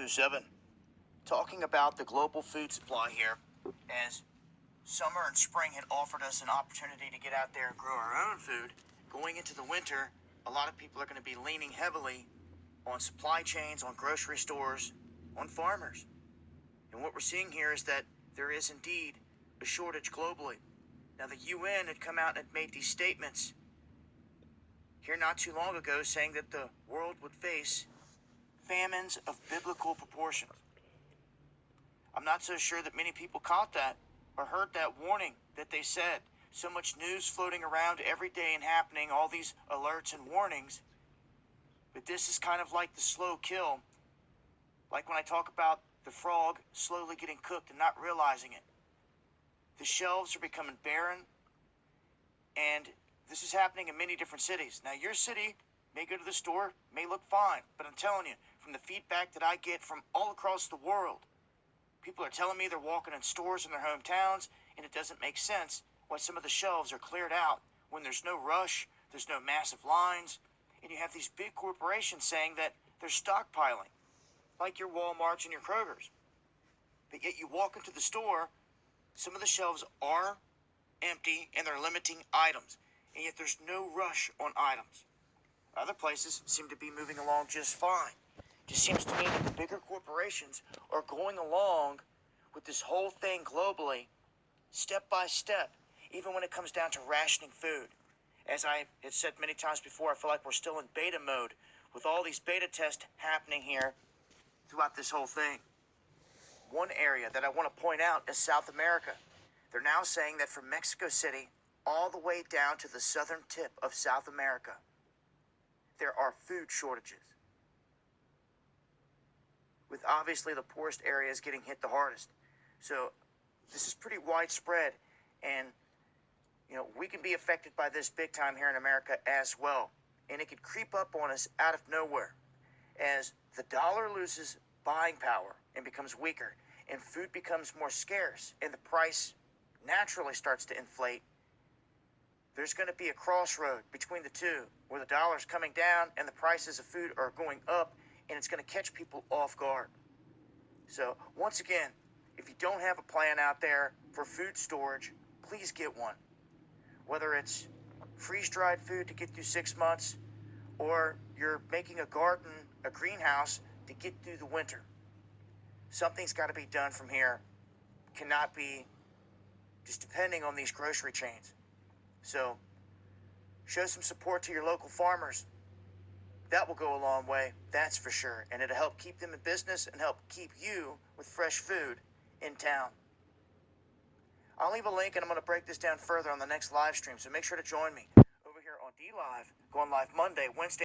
Boo7, talking about the global food supply here. As summer and spring had offered us an opportunity to get out there and grow our own food, going into the winter, a lot of people are going to be leaning heavily on supply chains, on grocery stores, on farmers. And what we're seeing here is that there is indeed a shortage globally. Now, the UN had come out and had made these statements here not too long ago saying that the world would face famines of biblical proportions. I'm not so sure that many people caught that or heard that warning that they said. So much news floating around every day and happening, all these alerts and warnings. But this is kind of like the slow kill. Like when I talk about the frog slowly getting cooked and not realizing it. The shelves are becoming barren, and this is happening in many different cities. Now, your city may go to the store, may look fine, but I'm telling you, from the feedback that I get from all across the world, people are telling me they're walking in stores in their hometowns, and it doesn't make sense why some of the shelves are cleared out when there's no rush, there's no massive lines, and you have these big corporations saying that they're stockpiling, like your Walmarts and your Krogers. But yet you walk into the store, some of the shelves are empty and they're limiting items, and yet there's no rush on items. Other places seem to be moving along just fine. It just seems to me that the bigger corporations are going along with this whole thing globally, step by step, even when it comes down to rationing food. As I had said many times before, I feel like we're still in beta mode with all these beta tests happening here throughout this whole thing. One area that I want to point out is South America. They're now saying that from Mexico City all the way down to the southern tip of South America, there are food shortages, with obviously the poorest areas getting hit the hardest. So this is pretty widespread, and we can be affected by this big time here in America as well. And it could creep up on us out of nowhere as the dollar loses buying power and becomes weaker, and food becomes more scarce, and the price naturally starts to inflate. There's going to be a crossroad between the two where the dollar's coming down and the prices of food are going up, and it's going to catch people off guard. So once again, if you don't have a plan out there for food storage, please get one. Whether it's freeze-dried food to get through 6 months, or you're making a garden, a greenhouse to get through the winter. Something's got to be done from here. Cannot be just depending on these grocery chains. So show some support to your local farmers. That will go a long way, that's for sure. And it'll help keep them in business and help keep you with fresh food in town. I'll leave a link, and I'm going to break this down further on the next live stream, so make sure to join me over here on DLive, going live Monday, Wednesday,